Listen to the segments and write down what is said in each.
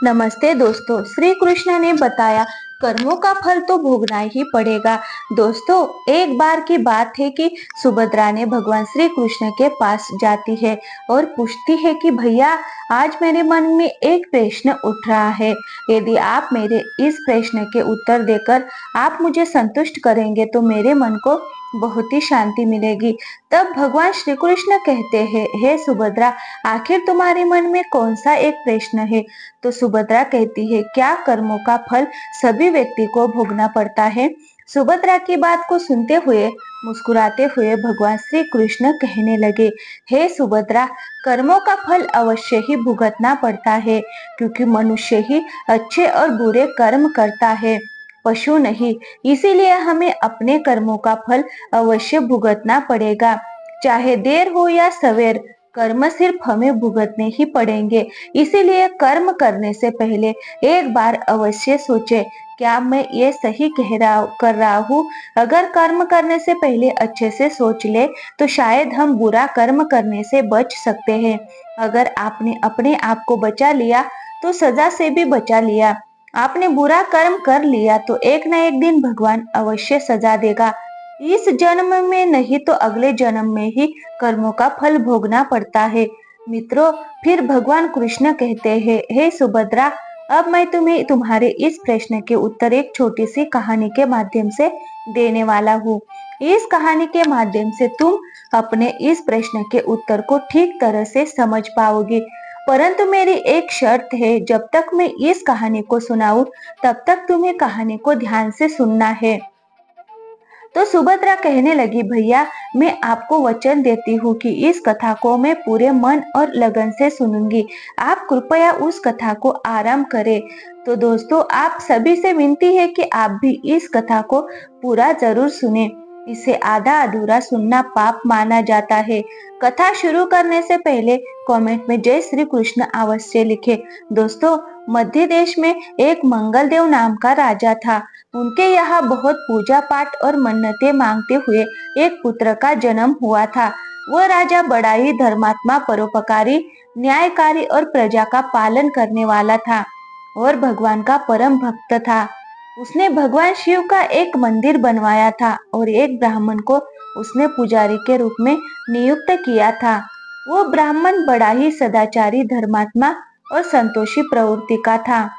नमस्ते दोस्तों, श्री कृष्ण ने बताया कर्मों का फल तो भोगना ही पड़ेगा। दोस्तों, एक बार की बात है कि सुभद्रा ने भगवान श्री कृष्ण के पास जाती है और पूछती है कि भैया, आज मेरे मन में एक प्रश्न उठ रहा है। यदि आप मेरे इस प्रश्न के उत्तर देकर आप मुझे संतुष्ट करेंगे तो मेरे मन को बहुत ही शांति मिलेगी। तब भगवान श्री कृष्ण कहते हैं, हे सुभद्रा, आखिर तुम्हारे मन में कौन सा एक प्रश्न है? तो सुभद्रा कहती है, क्या कर्मों का फल सभी व्यक्ति को भोगना पड़ता है? सुभद्रा की बात को सुनते हुए मुस्कुराते हुए भगवान श्री कृष्ण कहने लगे, हे सुभद्रा, कर्मों का फल अवश्य ही भुगतना पड़ता है, क्योंकि मनुष्य ही अच्छे और बुरे कर्म करता है, पशु नहीं। इसीलिए हमें अपने कर्मों का फल अवश्य भुगतना पड़ेगा, चाहे देर हो या सवेर। कर्म सिर्फ हमें भुगतने ही पड़ेंगे। इसीलिए कर्म करने से पहले एक बार अवश्य सोचें, क्या मैं ये सही कर रहा हूँ? अगर कर्म करने से पहले अच्छे से सोच ले तो शायद हम बुरा कर्म करने से बच सकते हैं। अगर आपने अपने आप को बचा लिया तो सजा से भी बचा लिया। आपने बुरा कर्म कर लिया तो एक न एक दिन भगवान अवश्य सजा देगा। इस जन्म में नहीं तो अगले जन्म में ही कर्मों का फल भोगना पड़ता है। मित्रों, फिर भगवान कृष्ण कहते हैं, हे सुभद्रा, अब मैं तुम्हें तुम्हारे इस प्रश्न के उत्तर एक छोटी सी कहानी के माध्यम से देने वाला हूँ। इस कहानी के माध्यम से तुम अपने इस प्रश्न के उत्तर को ठीक तरह से समझ पाओगे। परंतु मेरी एक शर्त है, जब तक मैं इस कहानी को सुनाऊं तब तक तुम्हें कहानी को ध्यान से सुनना है। तो सुभद्रा कहने लगी, भैया, मैं आपको वचन देती हूँ कि इस कथा को मैं पूरे मन और लगन से सुनूंगी। आप कृपया उस कथा को आराम करें। तो दोस्तों, आप सभी से विनती है कि आप भी इस कथा को पूरा जरूर सुने। इसे आधा अधूरा सुनना पाप माना जाता है। कथा शुरू करने से पहले कमेंट में जय श्री कृष्ण अवश्य लिखे। दोस्तों, मध्य देश में एक मंगलदेव नाम का राजा था। उनके यहाँ बहुत पूजा पाठ और मन्नतें मांगते हुए एक पुत्र का जन्म हुआ था। वह राजा बड़ा ही धर्मात्मा, परोपकारी, न्यायकारी और प्रजा का पालन करने वाला था और भगवान का परम भक्त था। उसने भगवान शिव का एक मंदिर बनवाया था और एक ब्राह्मण को उसने पुजारी के रूप में नियुक्त किया था। वो ब्राह्मण बड़ा ही सदाचारी, धर्मात्मा और संतोषी प्रवृत्ति का था।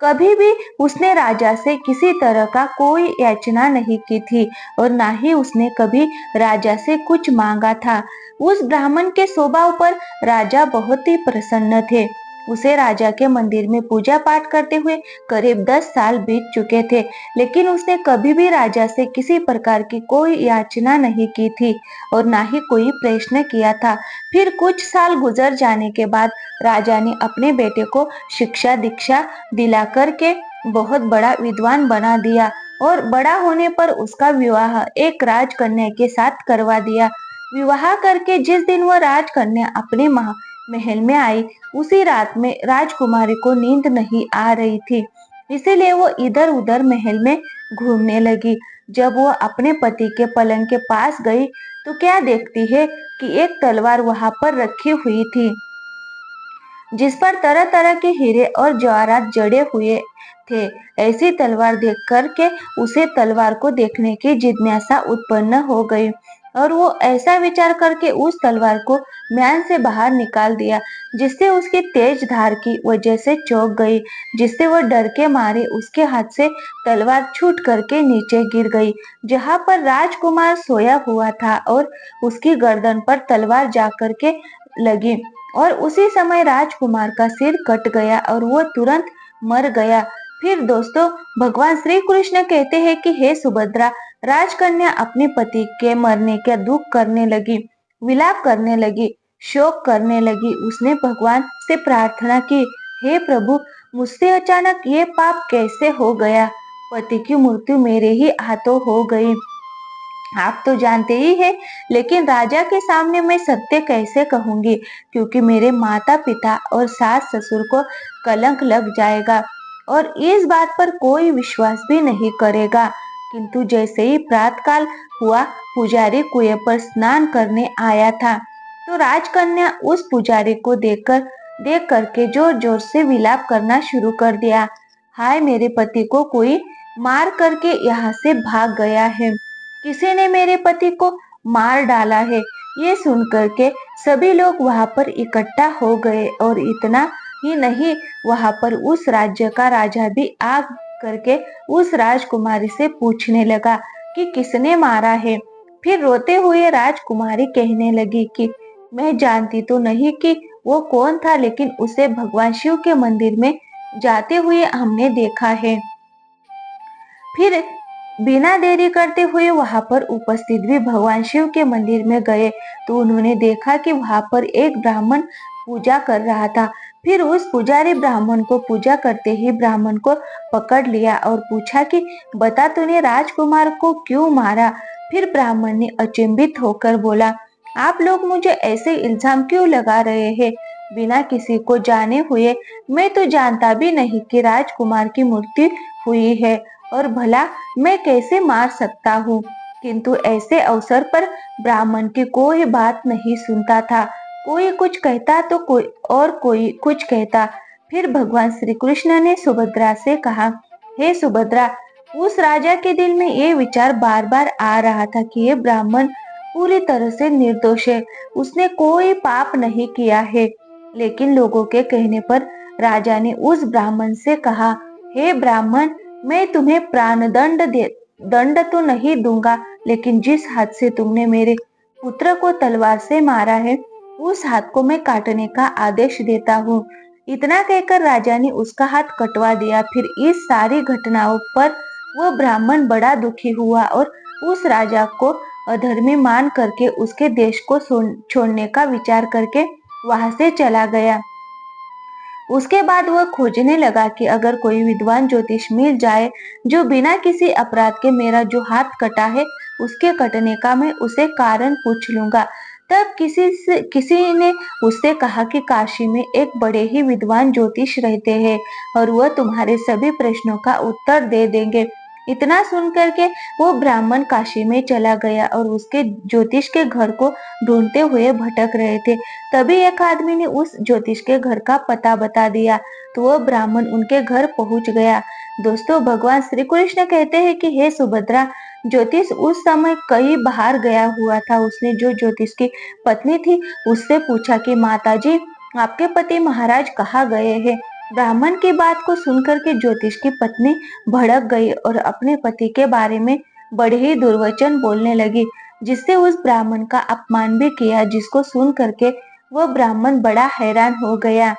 कभी भी उसने राजा से किसी तरह का कोई याचना नहीं की थी और ना ही उसने कभी राजा से कुछ मांगा था। उस ब्राह्मण के स्वभाव पर राजा बहुत ही प्रसन्न थे। उसे राजा के मंदिर में पूजा पाठ करते हुए करीब 10 साल बीत चुके थे, लेकिन उसने कभी भी राजा से किसी प्रकार की कोई याचना नहीं की थी और ना ही कोई प्रश्न किया था। फिर कुछ साल गुजर जाने के बाद राजा ने अपने बेटे को शिक्षा दीक्षा दिला करके बहुत बड़ा विद्वान बना दिया और बड़ा होने पर उसका विवाह एक राजकन्या के साथ करवा दिया। विवाह करके जिस दिन वह राजकन्या अपने महल में आई, उसी रात में राजकुमारी को नींद नहीं आ रही थी। इसीलिए वो इधर उधर महल में घूमने लगी। जब वो अपने पति के पलंग के पास गई तो क्या देखती है कि एक तलवार वहां पर रखी हुई थी, जिस पर तरह तरह के हीरे और जवाहरात जड़े हुए थे। ऐसी तलवार देख कर के उसे तलवार को देखने की जिज्ञासा उत्पन्न हो गई और वो ऐसा विचार करके उस तलवार को म्यान से बाहर निकाल दिया, जिससे उसकी तेज धार की वजह से चौंक गई, जिससे वह डर के मारे उसके हाथ से तलवार छूट करके नीचे गिर गई, जहां पर राजकुमार सोया हुआ था और उसकी गर्दन पर तलवार जा करके लगी और उसी समय राजकुमार का सिर कट गया और वो तुरंत मर गया। फिर दोस्तों, भगवान श्री कृष्ण कहते हैं कि हे सुभद्रा, राजकन्या अपने पति के मरने का दुख करने लगी, विलाप करने लगी, शोक करने लगी। उसने भगवान से प्रार्थना की, हे प्रभु, मुझसे अचानक ये पाप कैसे हो गया? पति की मृत्यु मेरे ही हाथों हो गई। आप तो जानते ही हैं, लेकिन राजा के सामने मैं सत्य कैसे कहूंगी, क्योंकि मेरे माता पिता और सास ससुर को कलंक लग जाएगा और इस बात पर कोई विश्वास भी नहीं करेगा। किंतु जैसे ही प्रातःकाल हुआ, पुजारी कुएं पर स्नान करने आया था तो राजकन्या उस पुजारी को देखकर देख करके जोर जोर से विलाप करना शुरू कर दिया। हाय, मेरे पति को कोई मार करके यहाँ से भाग गया है, किसी ने मेरे पति को मार डाला है। ये सुन करके सभी लोग वहां पर इकट्ठा हो गए और इतना ही नहीं, वहां पर उस राज्य का राजा भी आ करके उस राजकुमारी से पूछने लगा कि किसने मारा है। फिर रोते हुए राजकुमारी कहने लगी कि मैं जानती तो नहीं कि वो कौन था, लेकिन उसे भगवान शिव के मंदिर में जाते हुए हमने देखा है। फिर बिना देरी करते हुए वहां पर उपस्थित भी भगवान शिव के मंदिर में गए तो उन्होंने देखा कि वहां पर एक ब्राह्मण पूजा कर रहा था। फिर उस पुजारी ब्राह्मण को पूजा करते ही ब्राह्मण को पकड़ लिया और पूछा कि बता, तूने राजकुमार को क्यों मारा। फिर ब्राह्मण ने अचंभित होकर बोला, आप लोग मुझे ऐसे इल्जाम क्यों लगा रहे हैं, बिना किसी को जाने हुए। मैं तो जानता भी नहीं कि राजकुमार की मृत्यु हुई है, और भला मैं कैसे मार सकता हूँ। किंतु ऐसे अवसर पर ब्राह्मण की कोई बात नहीं सुनता था। कोई कुछ कहता तो कोई कुछ कहता। फिर भगवान श्री कृष्ण ने सुभद्रा से कहा, हे सुभद्रा, उस राजा के दिल में ये विचार बार बार आ रहा था कि ये ब्राह्मण पूरी तरह से निर्दोष है, उसने कोई पाप नहीं किया है। लेकिन लोगों के कहने पर राजा ने उस ब्राह्मण से कहा, हे ब्राह्मण, मैं तुम्हें दंड तो नहीं दूंगा, लेकिन जिस हाथ से तुमने मेरे पुत्र को तलवार से मारा है, उस हाथ को मैं काटने का आदेश देता हूँ। इतना कहकर राजा ने उसका हाथ कटवा दिया। फिर इस सारी घटनाओं पर वह ब्राह्मण बड़ा दुखी हुआ और उस राजा को अधर्मी मान करके उसके देश को छोड़ने का विचार करके वहां से चला गया। उसके बाद वह खोजने लगा कि अगर कोई विद्वान ज्योतिष मिल जाए जो बिना किसी अपराध के मेरा जो हाथ कटा है उसके कटने का मैं उसे कारण पूछ लूंगा। तब किसी ने उससे कहा कि काशी में एक बड़े ही विद्वान ज्योतिष रहते हैं और वह तुम्हारे सभी प्रश्नों का उत्तर दे देंगे। इतना सुन करके वो ब्राह्मण काशी में चला गया और उसके ज्योतिष के घर को ढूंढते हुए भटक रहे थे। तभी एक आदमी ने उस ज्योतिष के घर का पता बता दिया तो वह ब्राह्मण उनके घर पहुंच गया। दोस्तों, भगवान श्री कृष्ण कहते हैं कि हे सुभद्रा, ज्योतिष उस समय कहीं बाहर गया हुआ था। उसने जो ज्योतिष की पत्नी थी उससे पूछा कि माताजी, आपके पति महाराज कहाँ गए हैं। ब्राह्मण की बात को सुनकर के ज्योतिष की पत्नी भड़क गई और अपने पति के बारे में बड़े ही दुर्वचन बोलने लगी, जिससे उस ब्राह्मण का अपमान भी किया। जिसको सुन करके वह ब्राह्मण बड़ा हैरान हो गया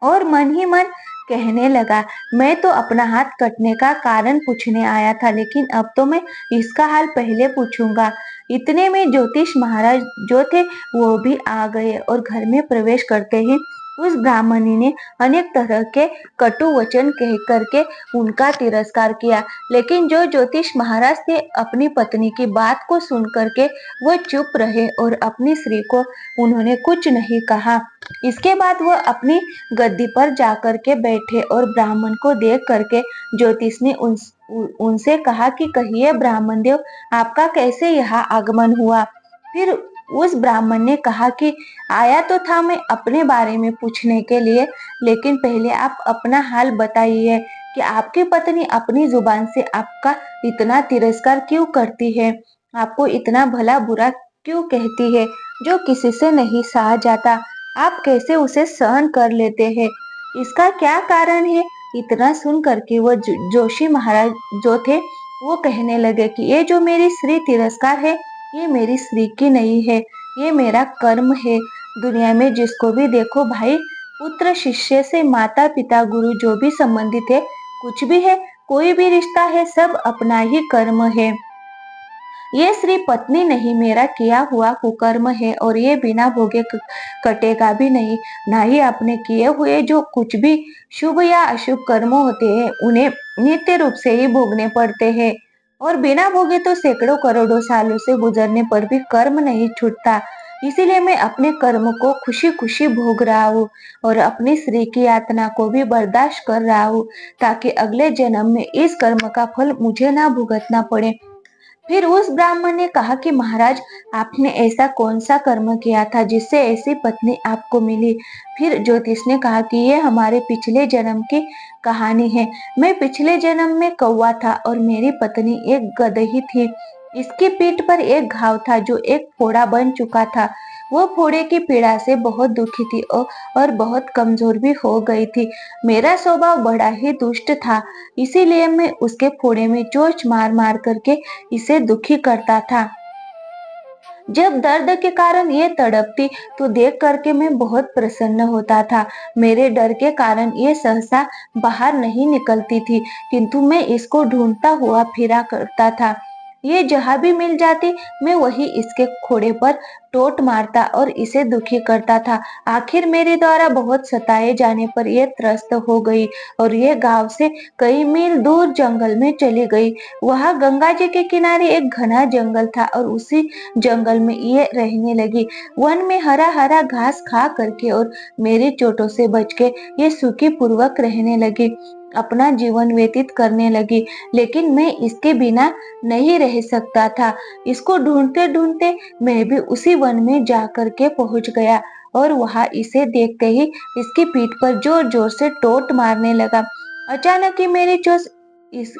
और मन ही मन कहने लगा, मैं तो अपना हाथ कटने का कारण पूछने आया था, लेकिन अब तो मैं इसका हाल पहले पूछूंगा। इतने में ज्योतिष महाराज जो थे वो भी आ गए और घर में प्रवेश करते ही उस ब्राह्मणी ने अनेक तरह के कटु वचन कह करके उनका तिरस्कार किया। लेकिन जो ज्योतिष महाराज थे अपनी पत्नी की बात को सुन करके वो चुप रहे और अपनी स्त्री को उन्होंने कुछ नहीं कहा। इसके बाद वह अपनी गद्दी पर जाकर के बैठे और ब्राह्मण को देख करके ज्योतिष ने उनसे कहा कि कहिए ब्राह्मण देव, आपका कैसे यहाँ आगमन हुआ। फिर उस ब्राह्मण ने कहा कि आया तो था मैं अपने बारे में पूछने के लिए, लेकिन पहले आप अपना हाल बताइए कि आपकी पत्नी अपनी जुबान से आपका इतना तिरस्कार क्यों करती है, आपको इतना भला बुरा क्यों कहती है जो किसी से नहीं सहा जाता। आप कैसे उसे सहन कर लेते हैं, इसका क्या कारण है। इतना सुन करके वो जोशी महाराज जो थे वो कहने लगे कि ये जो मेरी स्त्री तिरस्कार है ये मेरी स्त्री की नहीं है, ये मेरा कर्म है। दुनिया में जिसको भी देखो भाई, पुत्र शिष्य से माता पिता गुरु जो भी संबंधित है, कुछ भी है, कोई भी रिश्ता है, सब अपना ही कर्म है। ये श्री पत्नी नहीं, मेरा किया हुआ कुकर्म है और ये बिना भोगे कटेगा भी नहीं। ना ही अपने किए हुए जो कुछ भी शुभ या अशुभ कर्म होते हैं उन्हें नित्य रूप से ही भोगने पड़ते हैं, और बिना भोगे तो सैकड़ों करोड़ों सालों से गुजरने पर भी कर्म नहीं छूटता। इसीलिए मैं अपने कर्म को खुशी खुशी भोग रहा हूँ और अपनी स्त्री की यातना को भी बर्दाश्त कर रहा हूँ, ताकि अगले जन्म में इस कर्म का फल मुझे ना भुगतना पड़े। फिर उस ब्राह्मण ने कहा कि महाराज, आपने ऐसा कौन सा कर्म किया था जिससे ऐसी पत्नी आपको मिली। फिर ज्योतिष ने कहा कि ये हमारे पिछले जन्म की कहानी है। मैं पिछले जन्म में कौवा था और मेरी पत्नी एक गदही थी। इसकी पीठ पर एक घाव था जो एक फोड़ा बन चुका था। वो फोड़े की पीड़ा से बहुत दुखी थी और बहुत कमजोर भी हो गई थी। मेरा स्वभाव बड़ा ही दुष्ट था, इसीलिए मैं उसके फोड़े में चोंच मार मार करके इसे दुखी करता था। जब दर्द के कारण ये तड़पती तो देख करके मैं बहुत प्रसन्न होता था। मेरे डर के कारण ये सहसा बाहर नहीं निकलती थी, किंतु मैं इसको ढूंढता हुआ फिरा करता था। ये जहां भी मिल जाती मैं वही इसके खोड़े पर टोट मारता और इसे दुखी करता था। आखिर मेरे द्वारा बहुत सताए जाने पर ये त्रस्त हो गई और ये गांव से कई मील दूर जंगल में चली गई। वहां गंगा जी के किनारे एक घना जंगल था और उसी जंगल में ये रहने लगी। वन में हरा हरा घास खा करके और मेरी चोटों से बच के ये सुखी पूर्वक रहने लगी, अपना जीवन व्यतीत करने लगी। लेकिन मैं इसके बिना नहीं रह सकता था। इसको ढूंढते ढूंढते मैं भी उसी वन में जा करके पहुंच गया और वहां इसे देखते ही इसकी पीठ पर जोर जोर से टोट मारने लगा। अचानक ही मेरी चोट इस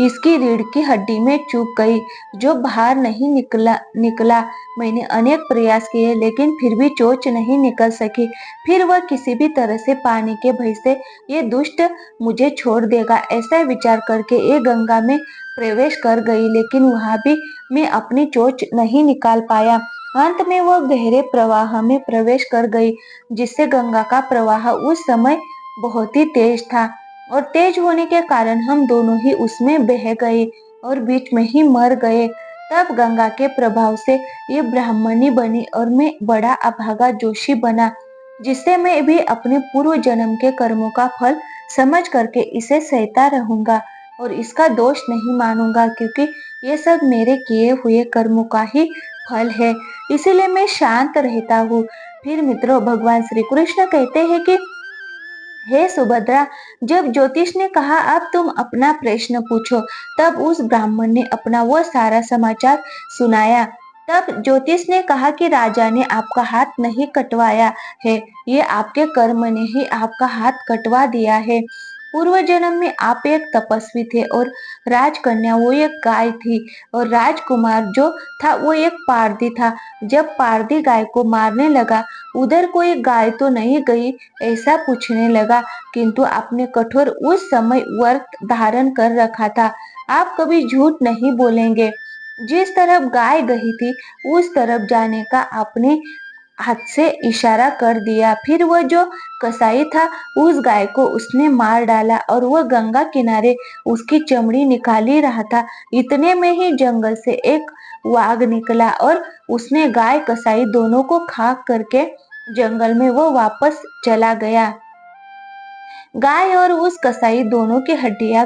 इसकी रीढ़ की हड्डी में चुभ गई, जो बाहर नहीं निकला। मैंने अनेक प्रयास किए लेकिन फिर भी चोट नहीं निकल सकी। फिर वह किसी भी तरह से पानी के भय से ये दुष्ट मुझे छोड़ देगा, ऐसा विचार करके ये गंगा में प्रवेश कर गई, लेकिन वहां भी मैं अपनी चोट नहीं निकाल पाया। अंत में वह गहरे प्रवाह में प्रवेश कर गई, जिससे गंगा का प्रवाह उस समय बहुत ही तेज था और तेज होने के कारण हम दोनों ही उसमें बह गए और बीच में ही मर गए। तब गंगा के प्रभाव से ये ब्राह्मणी बनी और मैं बड़ा अभागा जोशी बना, जिससे मैं भी अपने पूर्व जन्म के कर्मों का फल समझ करके इसे सहता रहूंगा और इसका दोष नहीं मानूंगा, क्योंकि ये सब मेरे किए हुए कर्मों का ही फल है। इसीलिए मैं शांत रहता हूँ। फिर मित्रों, भगवान श्री कृष्ण कहते हैं कि हे सुभद्रा, जब ज्योतिष ने कहा अब तुम अपना प्रश्न पूछो, तब उस ब्राह्मण ने अपना वह सारा समाचार सुनाया। तब ज्योतिष ने कहा कि राजा ने आपका हाथ नहीं कटवाया है, ये आपके कर्म ने ही आपका हाथ कटवा दिया है। पूर्व जन्म में आप एक तपस्वी थे और राजकन्या वो एक गाय थी और राजकुमार जो था वो एक पारधी था। जब पारधी गाय को मारने लगा, उधर कोई गाय तो नहीं गई ऐसा पूछने लगा, किंतु आपने कठोर उस समय व्रत धारण कर रखा था। आप कभी झूठ नहीं बोलेंगे। जिस तरफ गाय गई थी उस तरफ जाने का आपने हाथ से इशारा कर दिया। फिर वह जो कसाई था उस गाय को उसने मार डाला और वह गंगा किनारे उसकी चमड़ी निकाल ही रहा था। इतने में ही जंगल से एक वाघ निकला और उसने गाय कसाई दोनों को खा करके जंगल में वो वापस चला गया। गाय और उस कसाई दोनों की हड्डियां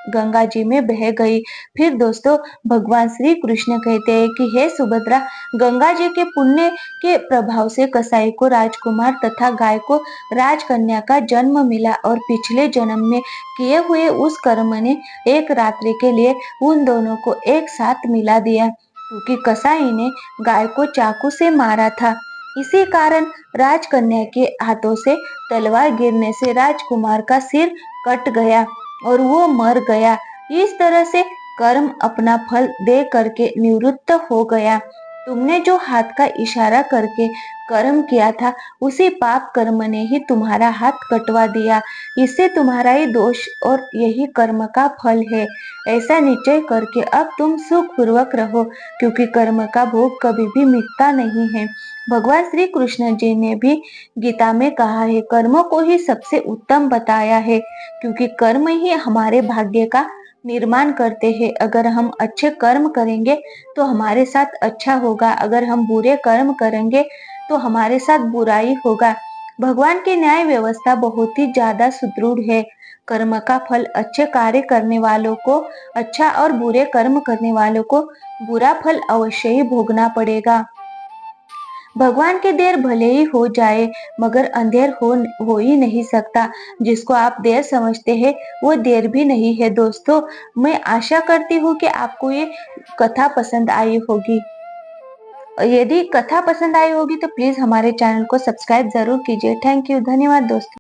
गंगा जी में बह गई। फिर दोस्तों, भगवान श्री कृष्ण कहते हैं कि हे सुभद्रा, गंगा जी के पुण्य के प्रभाव से कसाई को राजकुमार तथा गाय को राजकन्या का जन्म मिला और पिछले जन्म में किए हुए उस कर्म ने एक रात्रि के लिए उन दोनों को एक साथ मिला दिया, क्योंकि कसाई ने गाय को चाकू से मारा था। इसी कारण राजकन्या के हाथों से तलवार गिरने से राजकुमार का सिर कट गया और वो मर गया। इस तरह से कर्म अपना फल दे करके निवृत्त हो गया। तुमने जो हाथ का इशारा करके कर्म किया था, उसी पाप कर्म ने ही तुम्हारा हाथ कटवा दिया। इससे तुम्हारा ही दोष और यही कर्म का फल है। ऐसा निश्चय करके अब तुम सुख पूर्वक रहो, क्योंकि कर्म का भोग कभी भी मिटता नहीं है। भगवान श्री कृष्ण जी ने भी गीता में कहा है, कर्मों को ही सबसे उत्तम बताया है, क्योंकि कर्म ही हमारे भाग्य का निर्माण करते हैं। अगर हम अच्छे कर्म करेंगे तो हमारे साथ अच्छा होगा, अगर हम बुरे कर्म करेंगे तो हमारे साथ बुराई होगा। भगवान की न्याय व्यवस्था बहुत ही ज्यादा सुदृढ़ है। कर्म का फल अच्छे कार्य करने वालों को अच्छा और बुरे कर्म करने वालों को बुरा फल अवश्य ही भोगना पड़ेगा। भगवान की देर भले ही हो जाए मगर अंधेर हो ही नहीं सकता। जिसको आप देर समझते हैं वो देर भी नहीं है। दोस्तों, मैं आशा करती हूँ कि आपको ये कथा पसंद आई होगी। यदि कथा पसंद आई होगी तो प्लीज हमारे चैनल को सब्सक्राइब जरूर कीजिए। थैंक यू, धन्यवाद दोस्तों।